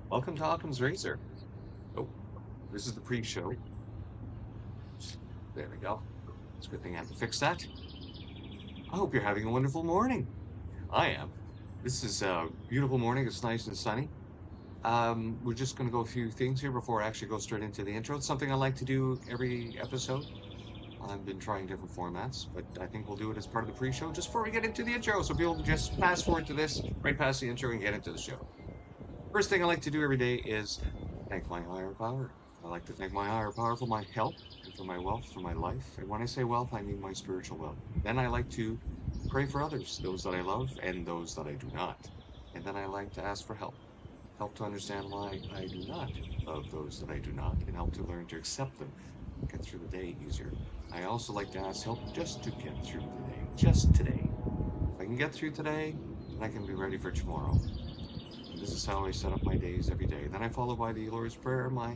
Welcome to Occam's Razor. Oh, this is the pre-show. There we go. It's a good thing I had to fix that. I hope you're having a wonderful morning. I am. This is a beautiful morning. It's nice and sunny. We're just going to go a few things here before I actually go straight into the intro. It's something I like to do every episode. I've been trying different formats, but I think we'll do it as part of the pre-show just before we get into the intro. So people can just fast forward to this, right past the intro, and get into the show. First thing I like to do every day is thank my higher power. I like to thank my higher power for my health and for my wealth, for my life. And when I say wealth, I mean my spiritual wealth. Then I like to pray for others, those that I love and those that I do not. And then I like to ask for help. Help to understand why I do not love those that I do not, and help to learn to accept them, get through the day easier. I also like to ask help just to get through the day, just today. If I can get through today, then I can be ready for tomorrow. And this is how I set up my days every day. Then I follow by the Lord's Prayer, my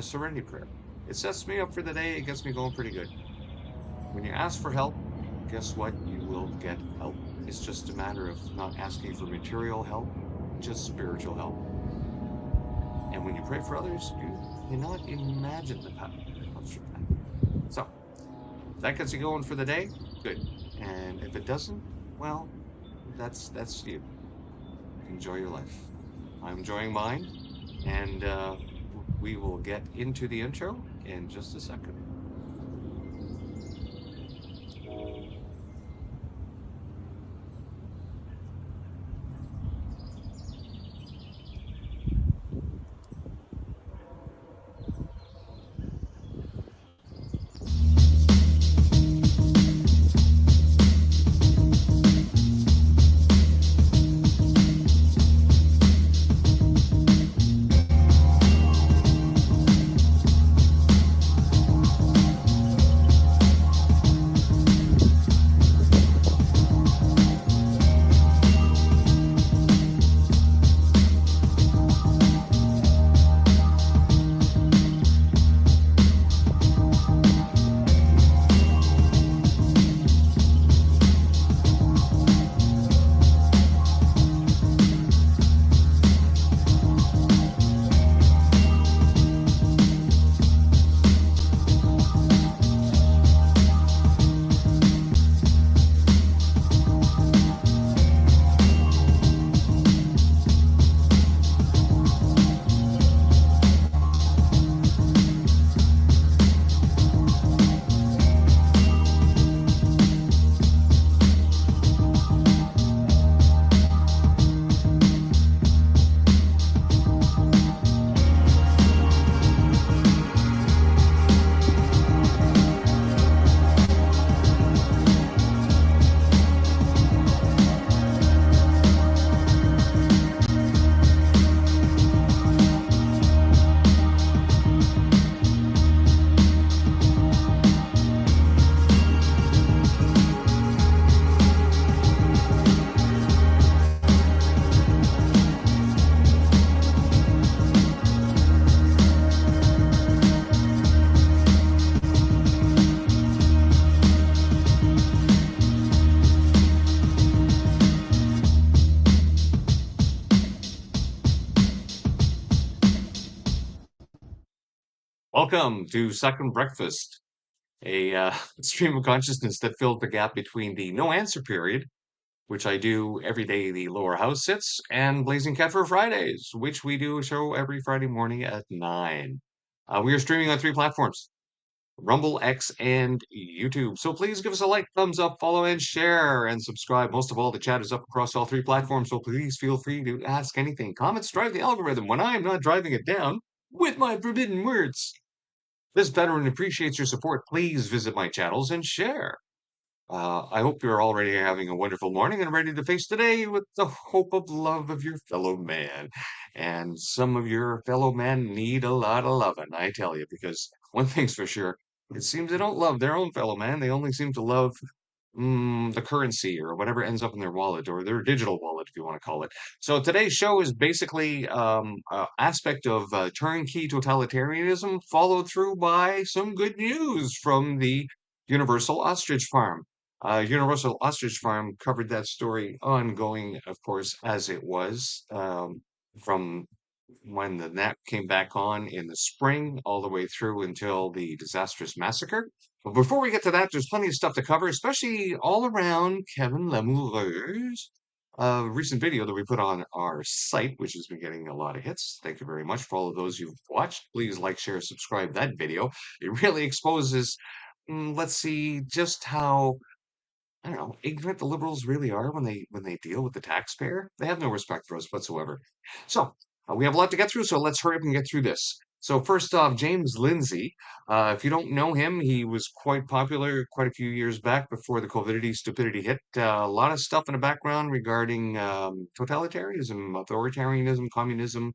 serenity prayer. It sets me up for the day. It gets me going pretty good. When you ask for help, guess what? You will get help. It's just a matter of not asking for material help, just spiritual help. And when you pray for others, you cannot imagine the power that comes from that. So, if that gets you going for the day, good. And if it doesn't, well, that's you. Enjoy your life. I'm enjoying mine. And we will get into the intro in just a second. Welcome to Second Breakfast, a stream of consciousness that filled the gap between the no answer period, which I do every day the lower house sits, and Blazing Cat for Fridays, which we do a show every Friday morning at 9. We are streaming on 3 platforms: Rumble, X, and YouTube. So please give us a like, thumbs up, follow, and share, and subscribe. Most of all, the chat is up across all 3 platforms, so please feel free to ask anything. Comments drive the algorithm when I am not driving it down with my forbidden words. This veteran appreciates your support. Please visit my channels and share. I hope you're already having a wonderful morning and ready to face today with the hope of love of your fellow man. And some of your fellow men need a lot of loving, I tell you, because one thing's for sure, it seems they don't love their own fellow man. They only seem to love the currency or whatever ends up in their wallet or their digital wallet, if you want to call it. So today's show is basically aspect of turnkey totalitarianism followed through by some good news from the Universal Ostrich Farm. Universal Ostrich Farm covered that story ongoing, of course, as it was from when the net came back on in the spring, all the way through until the disastrous massacre. But before we get to that, there's plenty of stuff to cover, especially all around Kevin Lemoure's recent video that we put on our site, which has been getting a lot of hits. Thank you very much for all of those who've watched. Please like, share, subscribe that video. It really exposes, let's see, just how I don't know, ignorant the liberals really are when they deal with the taxpayer. They have no respect for us whatsoever. So we have a lot to get through, so let's hurry up and get through this. So first off, James Lindsay. If you don't know him, he was quite popular quite a few years back before the COVIDity stupidity hit. A lot of stuff in the background regarding totalitarianism, authoritarianism, communism,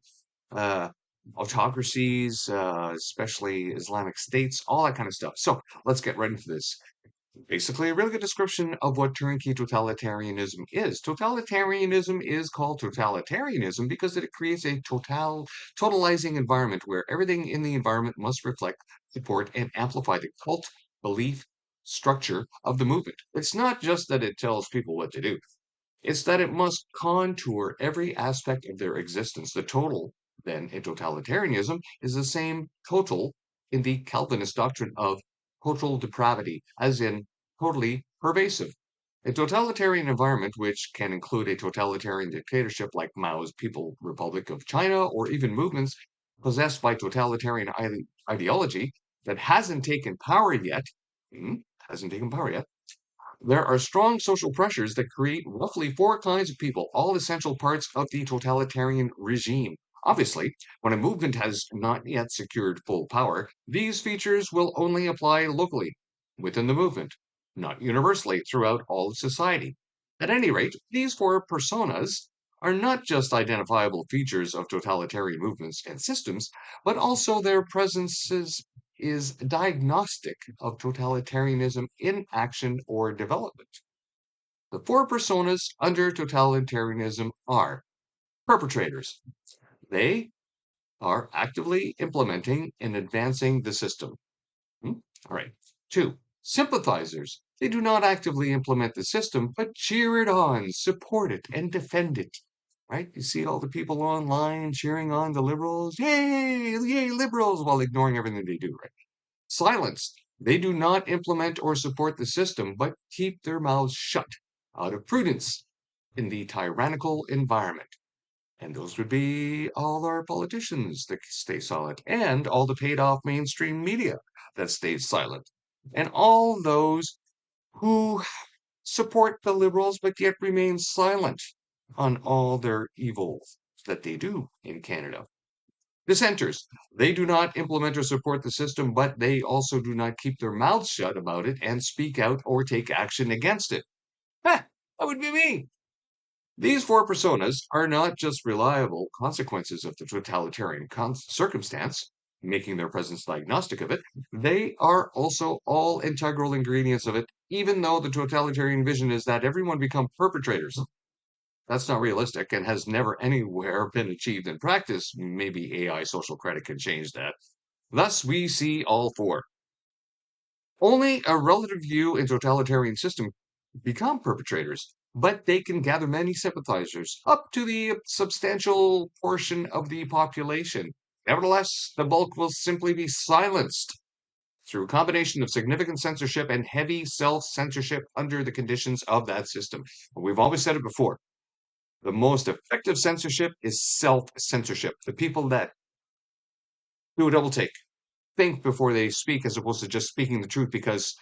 uh, autocracies, especially Islamic states, all that kind of stuff. So let's get right into this. Basically, a really good description of what turnkey totalitarianism is. Totalitarianism is called totalitarianism because it creates a totalizing environment where everything in the environment must reflect, support, and amplify the cult, belief, structure of the movement. It's not just that it tells people what to do. It's that it must contour every aspect of their existence. The total, then, in totalitarianism is the same total in the Calvinist doctrine of total depravity, as in totally pervasive. A totalitarian environment, which can include a totalitarian dictatorship like Mao's People Republic of China, or even movements possessed by totalitarian ideology that hasn't taken power yet, there are strong social pressures that create roughly four kinds of people, all essential parts of the totalitarian regime. Obviously, when a movement has not yet secured full power, these features will only apply locally within the movement, not universally throughout all of society. At any rate, these four personas are not just identifiable features of totalitarian movements and systems, but also their presences is diagnostic of totalitarianism in action or development. The four personas under totalitarianism are perpetrators. They are actively implementing and advancing the system. Hmm? All right. Two, sympathizers. They do not actively implement the system, but cheer it on, support it, and defend it. Right? You see all the people online cheering on the liberals. Yay, yay, liberals, while ignoring everything they do, right? Silenced. They do not implement or support the system, but keep their mouths shut out of prudence in the tyrannical environment. And those would be all our politicians that stay silent, and all the paid off mainstream media that stays silent, and all those who support the liberals but yet remain silent on all their evil that they do in Canada. Dissenters. They do not implement or support the system, but they also do not keep their mouths shut about it and speak out or take action against it. That would be me. These four personas are not just reliable consequences of the totalitarian circumstance, making their presence diagnostic of it, they are also all integral ingredients of it, even though the totalitarian vision is that everyone become perpetrators. That's not realistic and has never anywhere been achieved in practice. Maybe AI social credit can change that. Thus, we see all four. Only a relative few in totalitarian system become perpetrators, but they can gather many sympathizers, up to the substantial portion of the population. Nevertheless, the bulk will simply be silenced through a combination of significant censorship and heavy self-censorship under the conditions of that system. We've always said it before. The most effective censorship is self-censorship. The people that do a double take, think before they speak as opposed to just speaking the truth because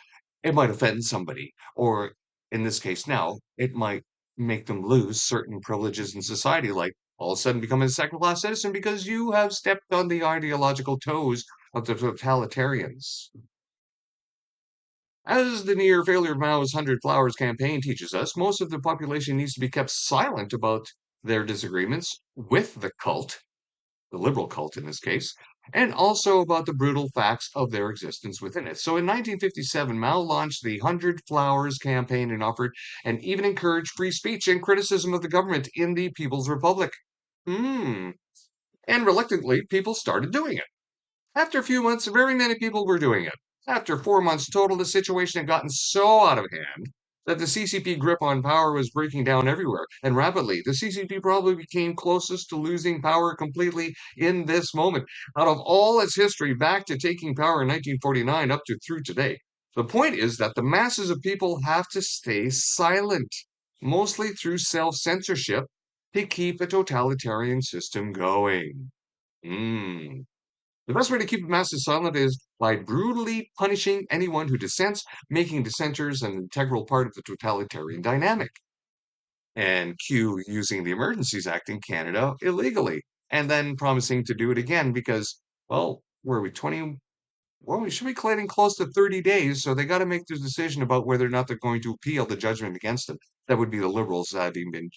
it might offend somebody, or in this case now, it might make them lose certain privileges in society, like all of a sudden becoming a second-class citizen because you have stepped on the ideological toes of the totalitarians. As the near failure of Mao's 100 Flowers campaign teaches us, most of the population needs to be kept silent about their disagreements with the cult, the liberal cult in this case, and also about the brutal facts of their existence within it. So in 1957, Mao launched the 100 Flowers campaign and offered and even encouraged free speech and criticism of the government in the People's Republic. And reluctantly, people started doing it. After a few months, very many people were doing it. After 4 months total, the situation had gotten so out of hand that the CCP grip on power was breaking down everywhere and rapidly. The CCP probably became closest to losing power completely in this moment. Out of all its history, back to taking power in 1949 up to through today. The point is that the masses of people have to stay silent, mostly through self-censorship, to keep a totalitarian system going. Mm. The best way to keep the masses silent is by brutally punishing anyone who dissents, making dissenters an integral part of the totalitarian dynamic. And Q using the Emergencies Act in Canada illegally, and then promising to do it again because, well, were we 20? Well, we should be getting close to 30 days, so they got to make their decision about whether or not they're going to appeal the judgment against them. That would be the Liberals having been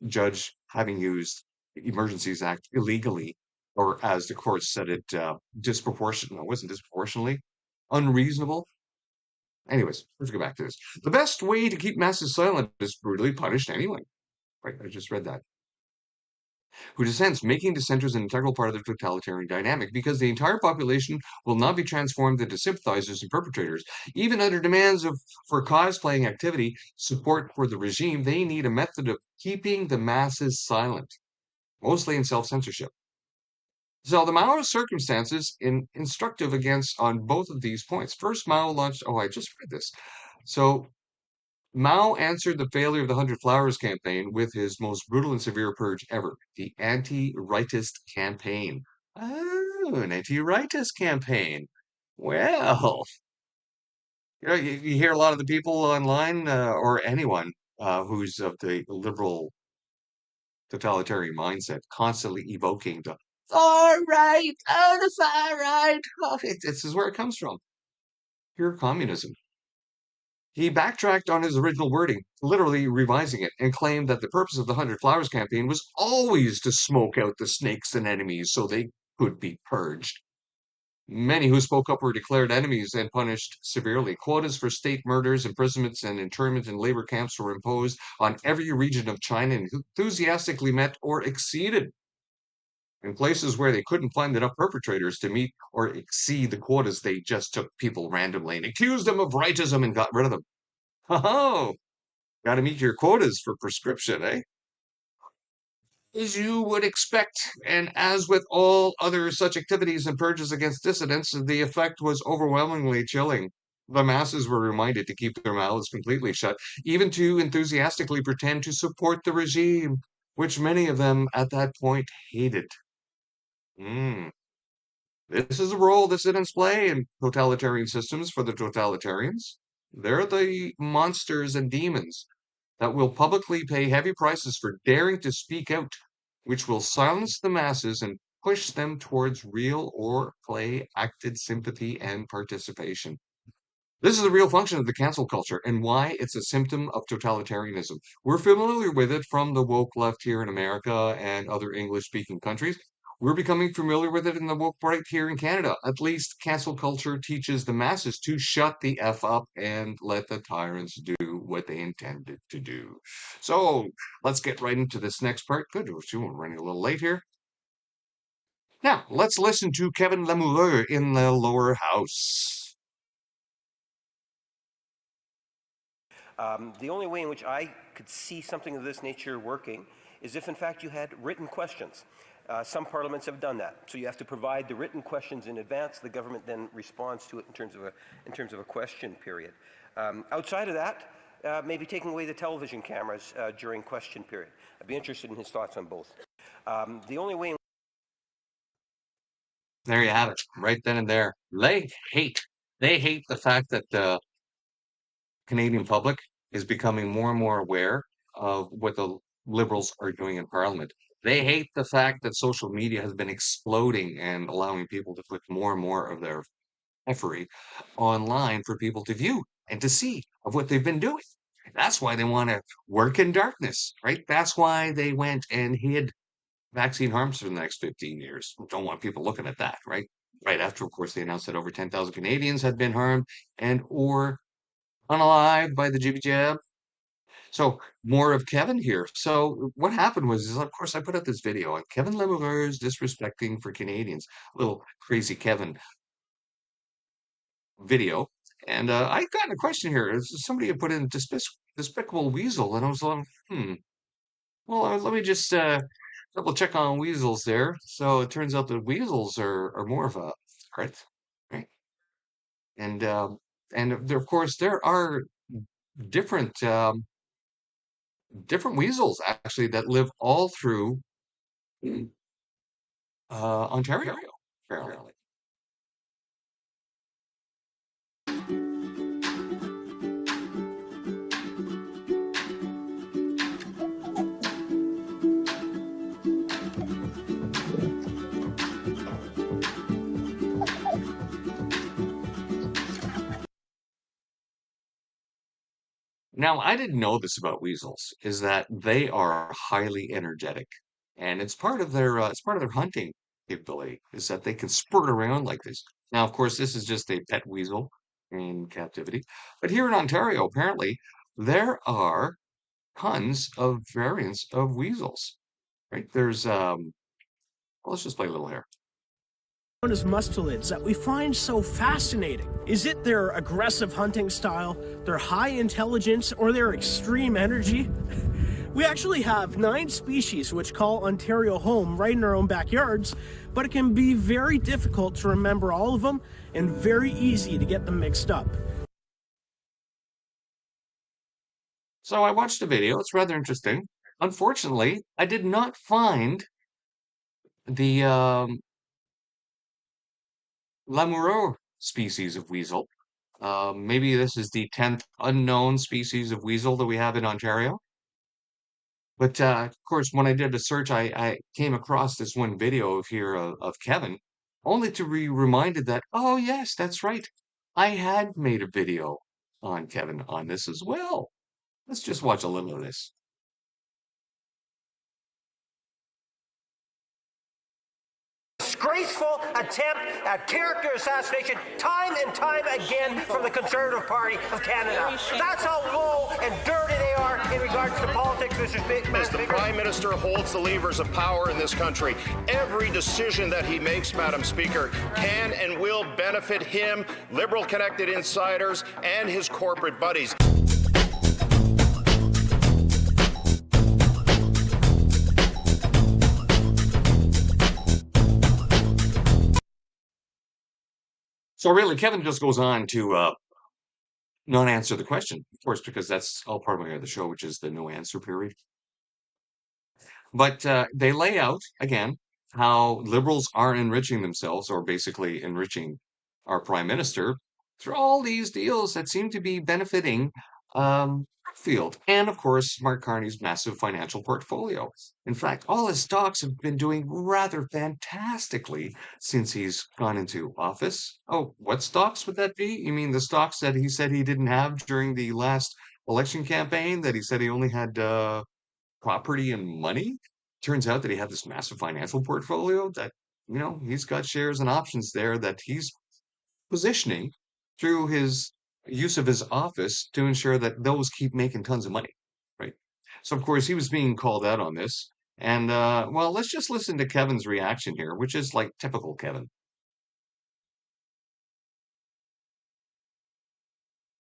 judged, having used the Emergencies Act illegally, or as the court said it, disproportionate. No, it wasn't disproportionately unreasonable. Anyways, let's go back to this. The best way to keep masses silent is brutally punish anyone. Right, I just read that. Who dissents, making dissenters an integral part of the totalitarian dynamic because the entire population will not be transformed into sympathizers and perpetrators. Even under demands for cosplaying activity, support for the regime, they need a method of keeping the masses silent, mostly in self-censorship. So the Maoist circumstances instructive against on both of these points. First, Mao launched, oh, I just read this. So Mao answered the failure of the Hundred Flowers campaign with his most brutal and severe purge ever, the anti-rightist campaign. Oh, an anti-rightist campaign. Well, you hear a lot of the people online or anyone who's of the liberal totalitarian mindset constantly evoking the far right, oh, the far right. Oh, this is where it comes from. Pure communism. He backtracked on his original wording, literally revising it, and claimed that the purpose of the Hundred Flowers campaign was always to smoke out the snakes and enemies so they could be purged. Many who spoke up were declared enemies and punished severely. Quotas for state murders, imprisonments, and internment in labor camps were imposed on every region of China and enthusiastically met or exceeded. In places where they couldn't find enough perpetrators to meet or exceed the quotas, they just took people randomly and accused them of rightism and got rid of them. Oh, got to meet your quotas for prescription, eh? As you would expect, and as with all other such activities and purges against dissidents, the effect was overwhelmingly chilling. The masses were reminded to keep their mouths completely shut, even to enthusiastically pretend to support the regime, which many of them at that point hated. Mm. This is the role dissidents play in totalitarian systems for the totalitarians. They're the monsters and demons that will publicly pay heavy prices for daring to speak out, which will silence the masses and push them towards real or play acted sympathy and participation. This is the real function of the cancel culture and why it's a symptom of totalitarianism. We're familiar with it from the woke left here in America and other English speaking countries. We're becoming familiar with it in the woke right here in Canada. At least cancel culture teaches the masses to shut the F up and let the tyrants do what they intended to do. So let's get right into this next part. Good, we're running a little late here. Now, let's listen to Kevin Lamoureux in the lower house. The only way in which I could see something of this nature working is if, in fact, you had written questions. Some parliaments have done that. So you have to provide the written questions in advance. The government then responds to it in terms of a question period. Outside of that, maybe taking away the television cameras during question period. I'd be interested in his thoughts on both. The only way. There you have it, right then and there. They hate the fact that the Canadian public is becoming more and more aware of what the Liberals are doing in Parliament. They hate the fact that social media has been exploding and allowing people to put more and more of their effery online for people to view and to see of what they've been doing. That's why they want to work in darkness, right? That's why they went and hid vaccine harms for the next 15 years. Don't want people looking at that, right? Right after, of course, they announced that over 10,000 Canadians had been harmed and or unalived by the jibby jab. So more of Kevin here. So what happened was, is of course, I put out this video on Kevin Lemoureur's disrespecting for Canadians, little crazy Kevin video. And I got a question here. Somebody had put in despicable weasel. And I was like, well, let me just double check on weasels there. So it turns out that weasels are more of a threat, right? And there, of course, there are different different weasels actually that live all through Ontario, apparently. Now, I didn't know this about weasels, is that they are highly energetic, and it's part of their hunting capability, is that they can spurt around like this. Now, of course, this is just a pet weasel in captivity, but here in Ontario, apparently, there are tons of variants of weasels, right? Well, let's just play a little here. Known as mustelids that we find so fascinating? Is it their aggressive hunting style, their high intelligence, or their extreme energy? We actually have 9 species which call Ontario home right in our own backyards, but it can be very difficult to remember all of them and very easy to get them mixed up. So I watched the video. It's rather interesting. Unfortunately, I did not find the Lamoureux species of weasel. Maybe this is the 10th unknown species of weasel that we have in Ontario. But of course, when I did a search, I came across this one video here of Kevin, only to be reminded that, oh, yes, that's right. I had made a video on Kevin on this as well. Let's just watch a little of this. Disgraceful attempt at character assassination time and time again from the Conservative Party of Canada. That's how low and dirty they are in regards to politics, Mr. Speaker. As the Prime Minister holds the levers of power in this country, every decision that he makes, Madam Speaker, can and will benefit him, Liberal connected insiders, and his corporate buddies. So really, Kevin just goes on to not answer the question, of course, because that's all part of the show, which is the no answer period. But they lay out again how liberals are enriching themselves, or basically enriching our prime minister, through all these deals that seem to be benefiting Brookfield and, of course, Mark Carney's massive financial portfolio. In fact, all his stocks have been doing rather fantastically since he's gone into office. Oh, what stocks would that be? You mean the stocks that he said he didn't have during the last election campaign, that he said he only had property and money? Turns out that he had this massive financial portfolio that, he's got shares and options there that he's positioning through his use of his office to ensure that those keep making tons of money, right? So, of course, he was being called out on this. And, well, let's just listen to Kevin's reaction here, which is like typical Kevin.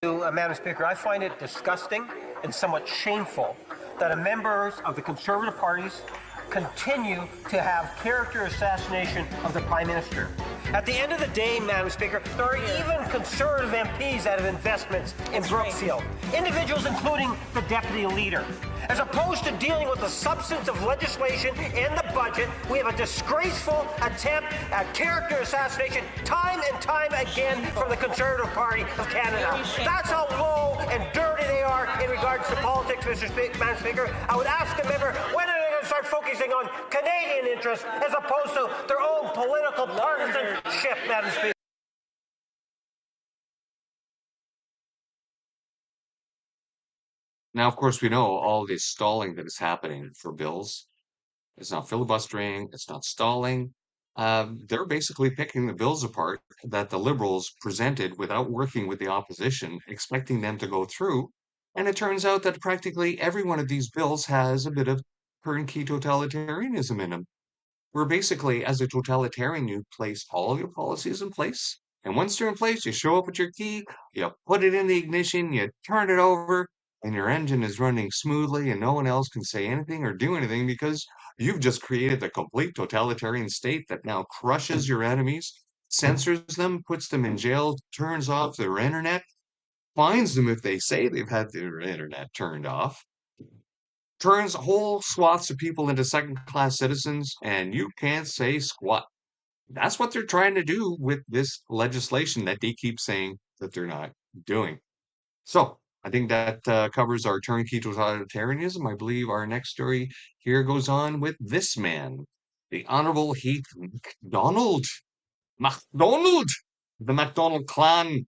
Madam Speaker, I find it disgusting and somewhat shameful that members of the Conservative parties continue to have character assassination of the Prime Minister. At the end of the day, Madam Speaker, there are even Conservative MPs that have investments in Brookfield, individuals including the Deputy Leader. As opposed to dealing with the substance of legislation and the budget, we have a disgraceful attempt at character assassination time and time again from the Conservative Party of Canada. That's how low and dirty they are in regards to politics, Madam Speaker. I would ask a member, when are they going to start focusing on Canadian interests as opposed to their own political partisanship, Madam Speaker? Now, of course, we know all this stalling that is happening for bills. It's not filibustering, it's not stalling. They're basically picking the bills apart that the Liberals presented without working with the opposition, expecting them to go through. And it turns out that practically every one of these bills has a bit of turnkey totalitarianism in them, where basically, as a totalitarian, you place all of your policies in place. And once they're in place, you show up with your key, you put it in the ignition, you turn it over, and your engine is running smoothly and no one else can say anything or do anything because you've just created a complete totalitarian state that now crushes your enemies, censors them, puts them in jail, turns off their internet, fines them if they say they've had their internet turned off, turns whole swaths of people into second-class citizens, and you can't say squat. That's what they're trying to do with this legislation that they keep saying that they're not doing. So I think that covers our turnkey totalitarianism. I believe our next story here goes on with this man, the Honorable Heath MacDonald. MacDonald! The MacDonald clan.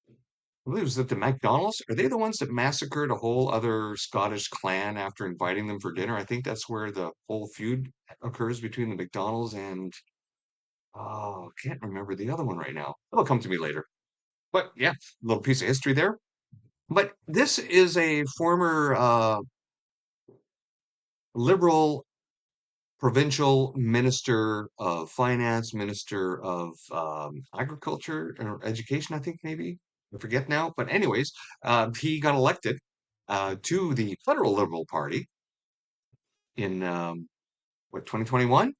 I believe it was that the MacDonalds, are they the ones that massacred a whole other Scottish clan after inviting them for dinner? I think that's where the whole feud occurs between the MacDonalds and, oh, I can't remember the other one right now. It'll come to me later. But yeah, little piece of history there. But this is a former liberal provincial minister of finance, minister of agriculture or education, I think maybe. I forget now. But anyways, he got elected to the federal Liberal Party in what 2021.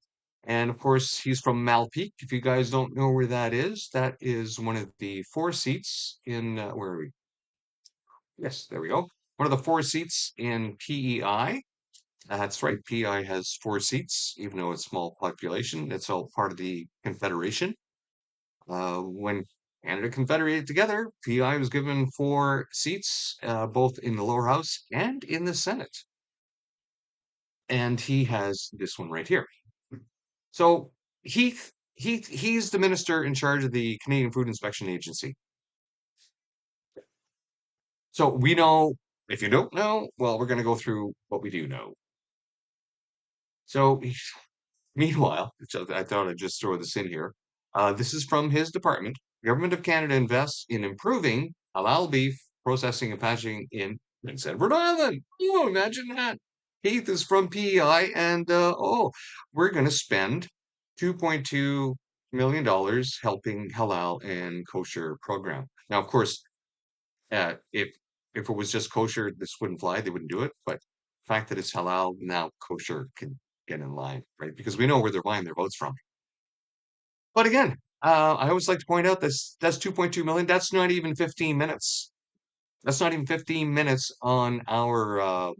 And of course, he's from Malpeque. If you guys don't know where that is one of the four seats in where are we? Yes, there we go. One of the four seats in PEI. That's right. PEI has four seats, even though it's a small population. It's all part of the Confederation. When Canada confederated together, PEI was given four seats, both in the lower house and in the Senate. And he has this one right here. So he's the minister in charge of the Canadian Food Inspection Agency. So we know, if you don't know, well, we're going to go through what we do know. So meanwhile, I thought I'd just throw this in here. This is from his department. Government of Canada invests in improving halal beef processing and packaging in Prince Edward Island. Oh, imagine that. Heath is from PEI, and we're going to spend $2.2 million helping halal and kosher program. Now, of course, if it was just kosher, this wouldn't fly. They wouldn't do it. But the fact that it's halal, now kosher can get in line, right? Because we know where they're buying their votes from. But again, I always like to point out that's 2.2 million. That's not even 15 minutes. That's not even 15 minutes on our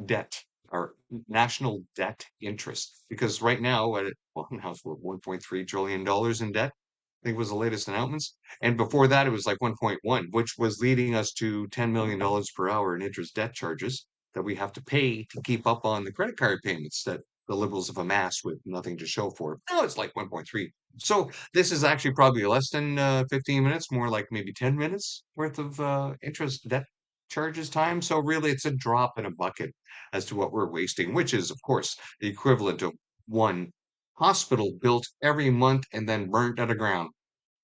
debt, our national debt interest. Because right now, well, now we're $1.3 trillion in debt. I think was the latest announcements. And before that, it was like 1.1, which was leading us to $10 million per hour in interest debt charges that we have to pay to keep up on the credit card payments that the Liberals have amassed with nothing to show for it. Now it's like 1.3. So this is actually probably less than 15 minutes, more like maybe 10 minutes worth of interest debt charges time. So really, it's a drop in a bucket as to what we're wasting, which is, of course, the equivalent of one hospital built every month and then burnt to the ground.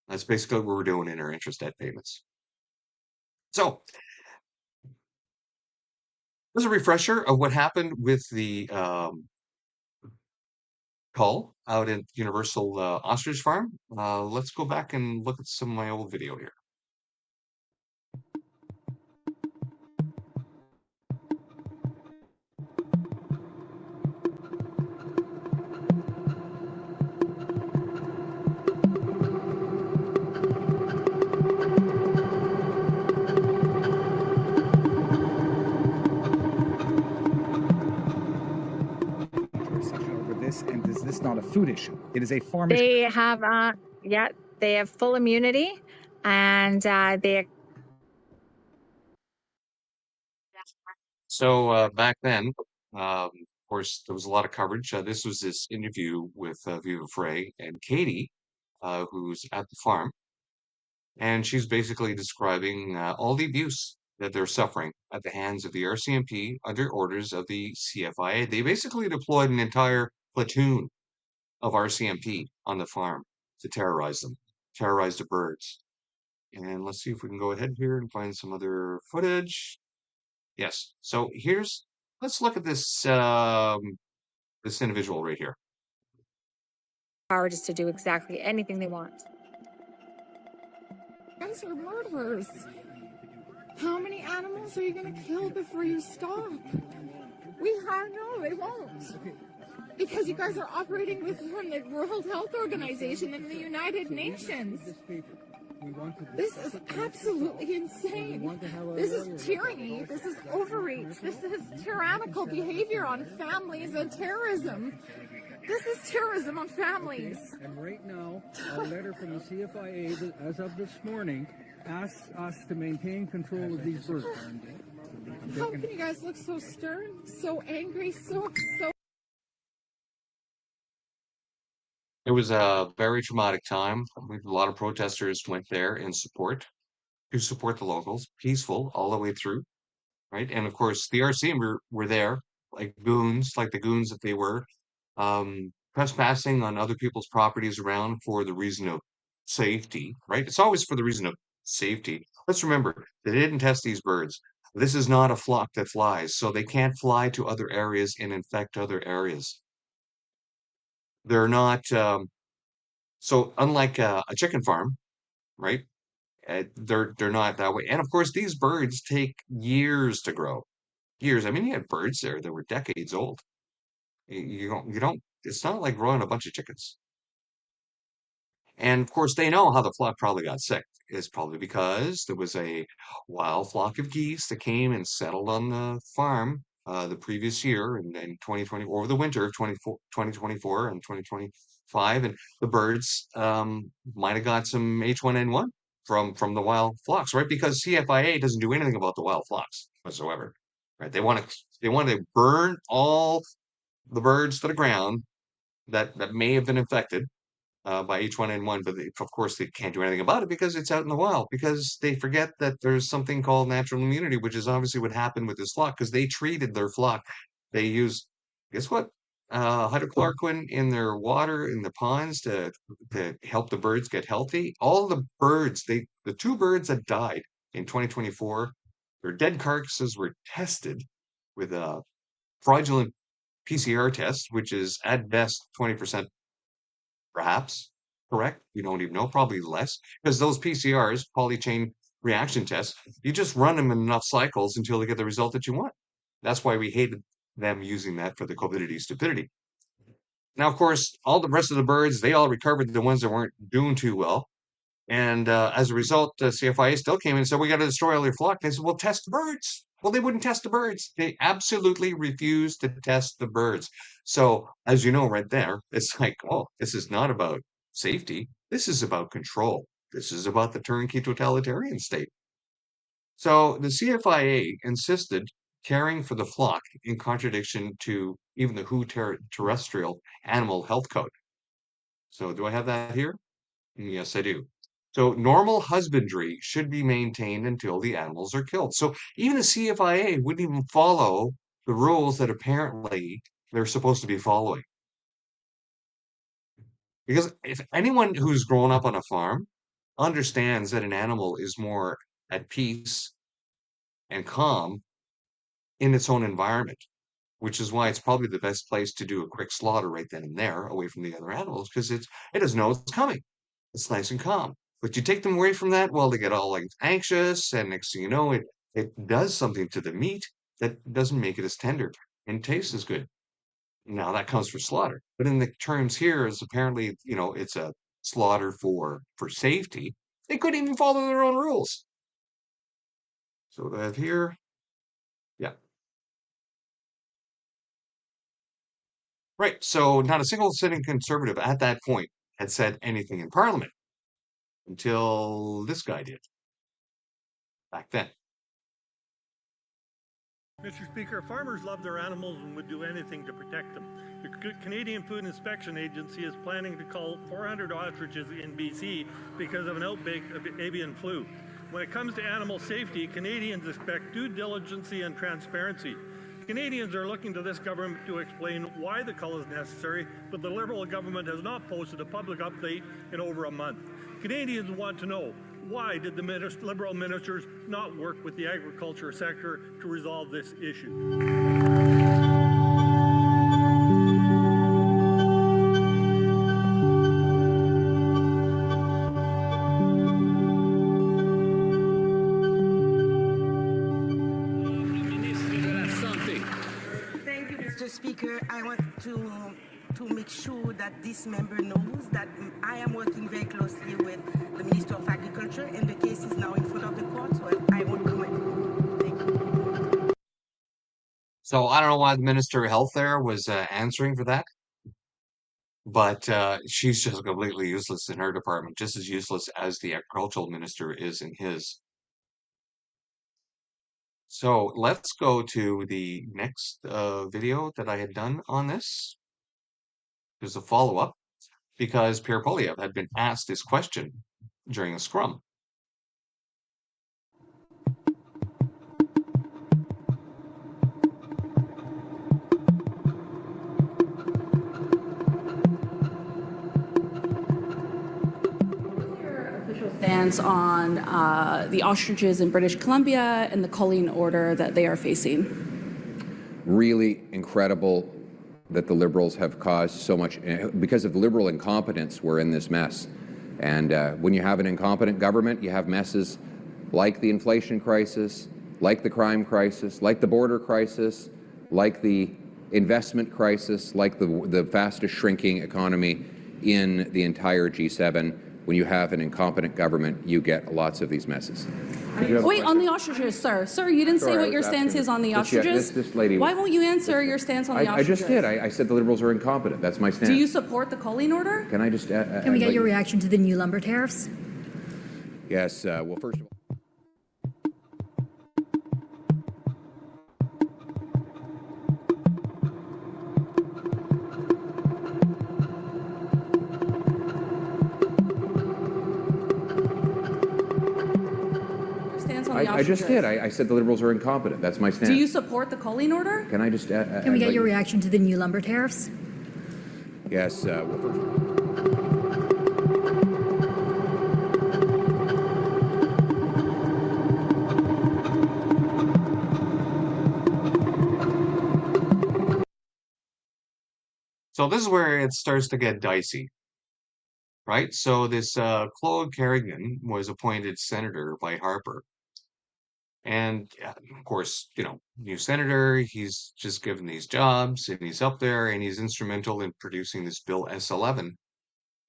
That's basically what we're doing in our interest debt payments. So, as a refresher of what happened with the call out at Universal Ostrich Farm, let's go back and look at some of my old video here. And is this not a food issue? It is a farm issue. They have, they have full immunity, and they. So back then, of course, there was a lot of coverage. This was this interview with Viva Frey and Katie, who's at the farm, and she's basically describing all the abuse that they're suffering at the hands of the RCMP under orders of the CFIA. They basically deployed an entire platoon of RCMP on the farm to terrorize them, terrorize the birds. And let's see if we can go ahead here and find some other footage. Yes. So let's look at this this individual right here. Power just to do exactly anything they want. Guys are murderers. How many animals are you going to kill before you stop? No, they won't. Because you guys are operating from the World Health Organization and the United Nations. This is absolutely insane. This is tyranny. This is overreach. This is tyrannical behavior on families and terrorism. This is terrorism on families. And right now, a letter from the CFIA, as of this morning, asks us to maintain control of these birds. How can you guys look so stern, so angry, so... It was a very traumatic time. A lot of protesters went there to support the locals, peaceful all the way through, right? And of course, the RC were there like goons, like the goons that they were, trespassing on other people's properties around for the reason of safety, right? It's always for the reason of safety. Let's remember, they didn't test these birds. This is not a flock that flies, so they can't fly to other areas and infect other areas. They're not, so unlike a chicken farm, right? They're not that way. And of course, these birds take years to grow. Years. I mean, you had birds there that were decades old. You don't, it's not like growing a bunch of chickens. And of course, they know how the flock probably got sick. It's probably because there was a wild flock of geese that came and settled on the farm the previous year in 2020, over the winter of 2024 and 2025. And the birds might have got some H1N1 from the wild flocks, right? Because CFIA doesn't do anything about the wild flocks whatsoever, right? They want to burn all the birds to the ground that may have been infected by H1N1, but of course they can't do anything about it because it's out in the wild, because they forget that there's something called natural immunity, which is obviously what happened with this flock, because they treated their flock. They used, guess what? Hydrochloroquine in their water, in the ponds to help the birds get healthy. All the birds, the two birds that died in 2024, their dead carcasses were tested with a fraudulent PCR test, which is at best 20% perhaps correct. We don't even know, probably less, because those PCRs, polychain reaction tests, you just run them in enough cycles until they get the result that you want. That's why we hated them using that for the covidity stupidity. Now, of course, all the rest of the birds, they all recovered, the ones that weren't doing too well. And as a result, the CFIA still came in and said, we got to destroy all your flock. They said, well, test the birds. Well, they wouldn't test the birds. They absolutely refused to test the birds. So, as you know, right there, it's like, oh, this is not about safety. This is about control. This is about the turnkey totalitarian state. So the CFIA insisted caring for the flock in contradiction to even the WHO terrestrial animal health code. So do I have that here? Yes, I do. So normal husbandry should be maintained until the animals are killed. So even the CFIA wouldn't even follow the rules that apparently they're supposed to be following. Because if anyone who's grown up on a farm understands that an animal is more at peace and calm in its own environment, which is why it's probably the best place to do a quick slaughter right then and there, away from the other animals, because it doesn't know it's coming. It's nice and calm. But you take them away from that, well, they get all like anxious, and next thing you know, it does something to the meat that doesn't make it as tender and tastes as good. Now that comes for slaughter, but in the terms here is apparently, it's a slaughter for safety. They couldn't even follow their own rules. So what do I have here? Yeah. Right. So not a single sitting conservative at that point had said anything in Parliament until this guy did back then. Mr. Speaker, farmers love their animals and would do anything to protect them. The Canadian Food Inspection Agency is planning to cull 400 ostriches in BC because of an outbreak of avian flu. When it comes to animal safety, Canadians expect due diligence and transparency. Canadians are looking to this government to explain why the cull is necessary, but the Liberal government has not posted a public update in over a month. Canadians want to know, why did the Liberal ministers not work with the agriculture sector to resolve this issue? I want to make sure that this member knows that I am working very closely with the Minister of Agriculture, and the case is now in front of the court, so I won't comment. Thank you. So I don't know why the Minister of Health there was answering for that, but she's just completely useless in her department, just as useless as the agricultural minister is in his. So let's go to the next video that I had done on this. There's a follow-up because Pierre Poilievre had been asked this question during a scrum. Stance on the ostriches in British Columbia and the culling order that they are facing. Really incredible that the Liberals have caused so much. Because of Liberal incompetence, we're in this mess. And when you have an incompetent government, you have messes like the inflation crisis, like the crime crisis, like the border crisis, like the investment crisis, like the fastest shrinking economy in the entire G7. When you have an incompetent government, you get lots of these messes. Wait, on the ostriches, sir. Sir, you didn't say what your stance is on the ostriches. This lady. Why won't you answer your stance on the ostriches? I just did. I said the Liberals are incompetent. That's my stance. Do you support the culling order? Can I just... Can we get your reaction to the new lumber tariffs? Yes. Well, first of all... I just did. I said the Liberals are incompetent. That's my stance. Do you support the culling order? Can I just... Can we get your reaction to the new lumber tariffs? Yes. Well, first... So this is where it starts to get dicey, right? So this Claude Carrigan was appointed senator by Harper. And of course, you know, new senator, he's just given these jobs and he's up there and he's instrumental in producing this bill S11.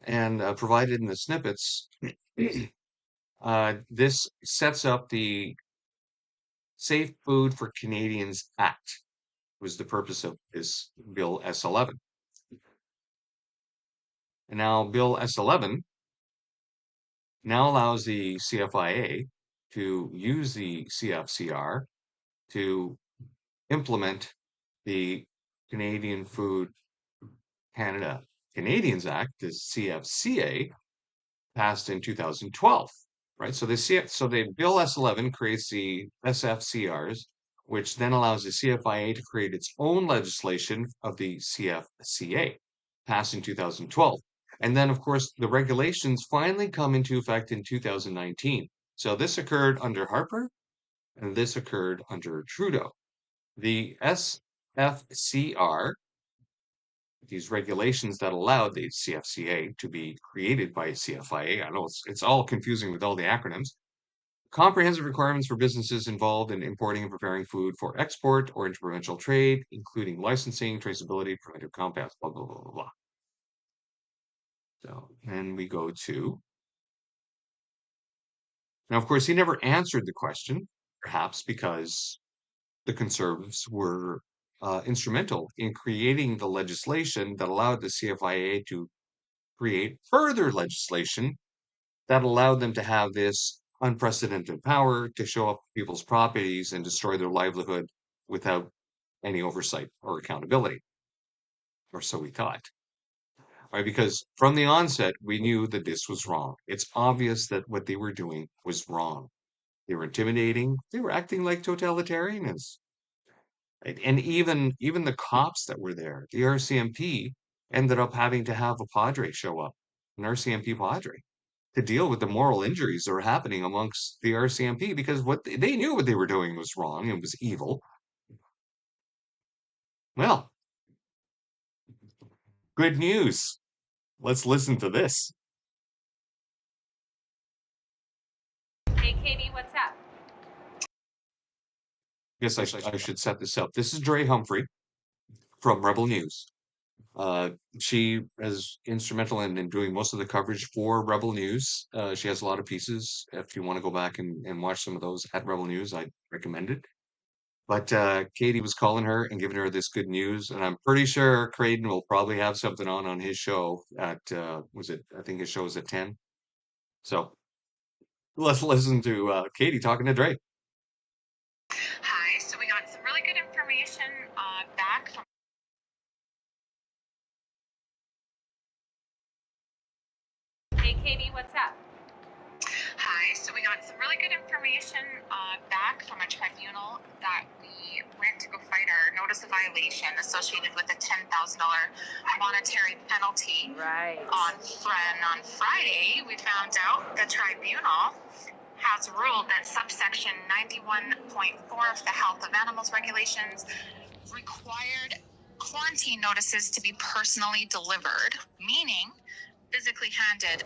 And provided in the snippets, this sets up the Safe Food for Canadians Act, was the purpose of this bill S11. And now bill S11 now allows the CFIA to use the CFCR to implement the Canadian Food Canada Canadians Act, the CFCA, passed in 2012, right? So the bill S11 creates the SFCRs, which then allows the CFIA to create its own legislation of the CFCA, passed in 2012. And then, of course, the regulations finally come into effect in 2019. So this occurred under Harper, and this occurred under Trudeau. The SFCR, these regulations that allowed the CFCA to be created by CFIA, I know it's all confusing with all the acronyms, comprehensive requirements for businesses involved in importing and preparing food for export or interprovincial trade, including licensing, traceability, preventive compounds, blah, blah, blah, blah, blah. So then we go to... Now, of course, he never answered the question, perhaps because the Conservatives were instrumental in creating the legislation that allowed the CFIA to create further legislation that allowed them to have this unprecedented power to show up people's properties and destroy their livelihood without any oversight or accountability, or so we thought. Right, because from the onset, we knew that this was wrong. It's obvious that what they were doing was wrong. They were intimidating. They were acting like totalitarians. Right? And even the cops that were there, the RCMP, ended up having to have a padre show up, an RCMP padre, to deal with the moral injuries that were happening amongst the RCMP, because what they knew what they were doing was wrong and was evil. Well, good news. Let's listen to this. Hey, Katie, what's up? Yes, I should set this up. This is Dre Humphrey. from Rebel News. She is instrumental in doing most of the coverage for Rebel News. She has a lot of pieces. If you want to go back and watch some of those at Rebel News, I recommend it. But Katie was calling her and giving her this good news, and I'm pretty sure Creighton will probably have something on his show at I think his show is at 10. So let's listen to Katie talking to Dre. Hi, so we got some really good information back from Hey, Katie, what's up? Hi, so we got some really good information back from a tribunal that we went to go fight our notice of violation associated with a $10,000 monetary penalty. Right. On Friday, we found out the tribunal has ruled that subsection 91.4 of the Health of Animals regulations required quarantine notices to be personally delivered, meaning physically handed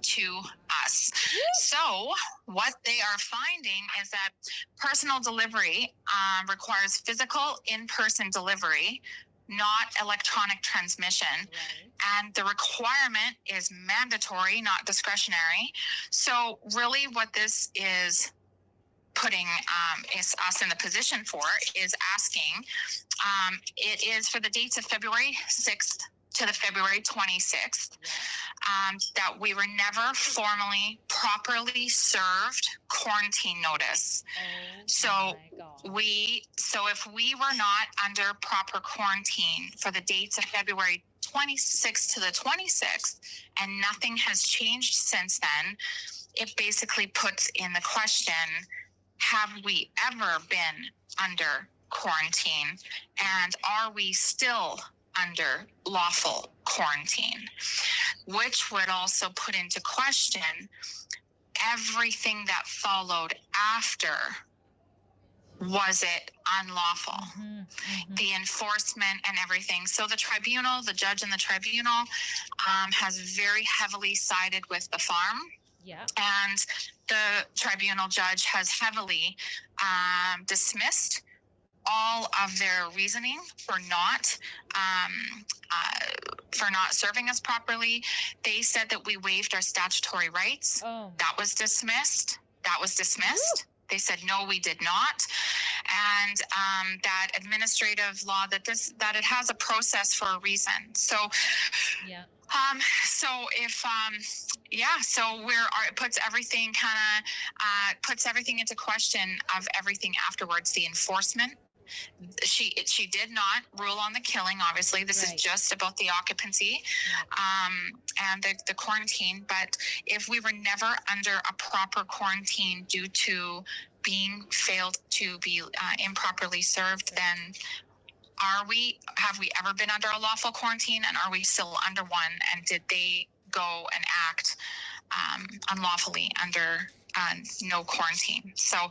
to us. So what they are finding is that personal delivery requires physical in-person delivery, not electronic transmission. Right. And the requirement is mandatory, not discretionary. So really what this is putting is us in the position for is asking, it is for the dates of February 6th to the February 26th, that we were never formally, properly served quarantine notice. So if we were not under proper quarantine for the dates of February 26th to the 26th, and nothing has changed since then, it basically puts in the question, have we ever been under quarantine, and are we still under lawful quarantine, which would also put into question everything that followed after. Was it unlawful? The enforcement and everything. So the tribunal, the judge in the tribunal has very heavily sided with the farm. Yeah. And the tribunal judge has heavily dismissed all of their reasoning for not serving us properly. They said that we waived our statutory rights. Oh. That was dismissed. Woo. They said, no, we did not. And that administrative law, that it has a process for a reason. So, yeah. It puts everything puts everything into question of everything afterwards, the enforcement. She did not rule on the killing, obviously. This is just about the occupancy and the quarantine. But if we were never under a proper quarantine due to being failed to be improperly served, then have we ever been under a lawful quarantine, and are we still under one? And did they go and act unlawfully under no quarantine? So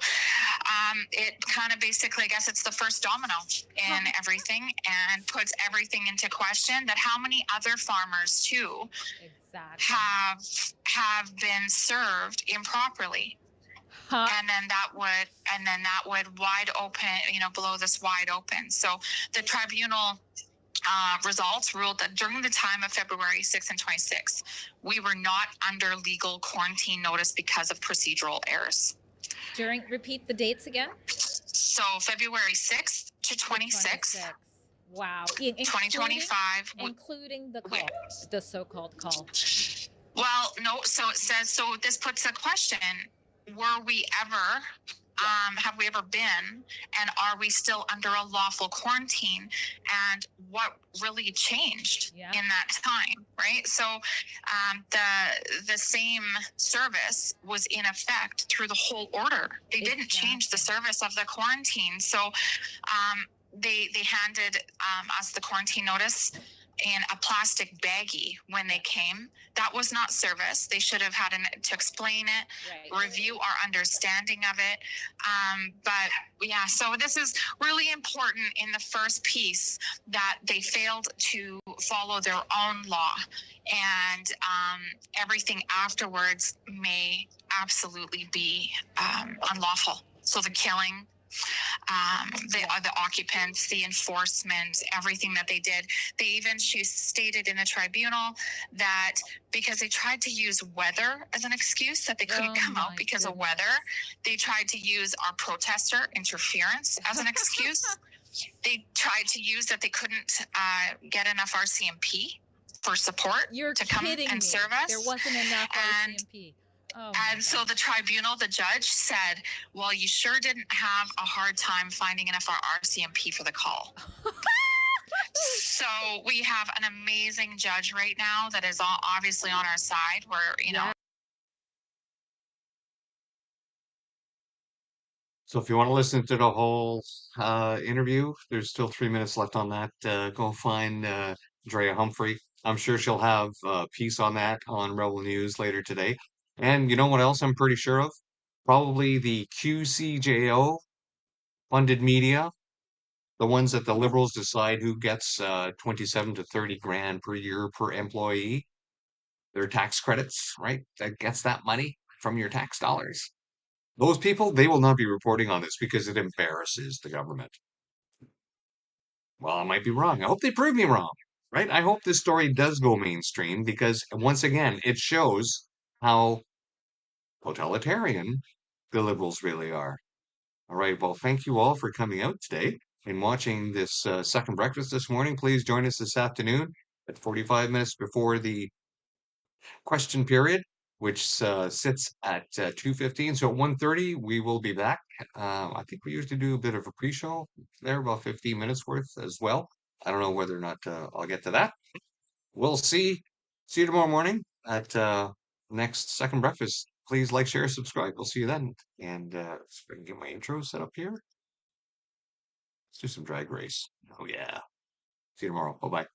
it kind of basically, I guess it's the first domino in everything, and puts everything into question, that how many other farmers too have been served improperly. And then that would wide open, blow this wide open. So the tribunal results ruled that during the time of February 6th and 26th, we were not under legal quarantine notice because of procedural errors. Repeat the dates again? So February 6th to 26th. Wow. 2025. Including the call, the so-called call. Well, no, so it says, so this puts a question, were we ever, have we ever been, and are we still under a lawful quarantine, and what really changed in that time, right? So the same service was in effect through the whole order. They didn't change the service of the quarantine. So they handed us the quarantine notice in a plastic baggie when they came. That was not service. They should have had to explain it, review our understanding of it. But yeah, so this is really important in the first piece, that they failed to follow their own law, and everything afterwards may absolutely be unlawful. So the killing, the occupants, the enforcement, everything that they did. She stated in the tribunal that because they tried to use weather as an excuse, that they couldn't come out because of weather. They tried to use our protester interference as an excuse. They tried to use that they couldn't get enough RCMP for support to come and serve us. There wasn't enough RCMP. Oh and so the tribunal, the judge said, well, you sure didn't have a hard time finding enough RCMP for the call. So we have an amazing judge right now that is obviously on our side where, you know. So if you want to listen to the whole interview, there's still 3 minutes left on that. Go find Drea Humphrey. I'm sure she'll have a piece on that on Rebel News later today. And you know what else I'm pretty sure of? Probably the QCJO funded media, the ones that the Liberals decide who gets 27 to 30 grand per year per employee. Their tax credits, right? That gets that money from your tax dollars. Those people, they will not be reporting on this because it embarrasses the government. Well, I might be wrong. I hope they prove me wrong, right? I hope this story does go mainstream because, once again, it shows how totalitarian the Liberals really are. All right. Well, thank you all for coming out today and watching this second breakfast this morning. Please join us this afternoon at 45 minutes before the question period, which sits at 2:15. So at 1:30, we will be back. I think we usually do a bit of a pre-show there, about 15 minutes worth as well. I don't know whether or not I'll get to that. We'll see. See you tomorrow morning at next second breakfast. Please like, share, subscribe. We'll see you then. And if I can get my intro set up here. Let's do some drag race. Oh, yeah. See you tomorrow. Bye-bye.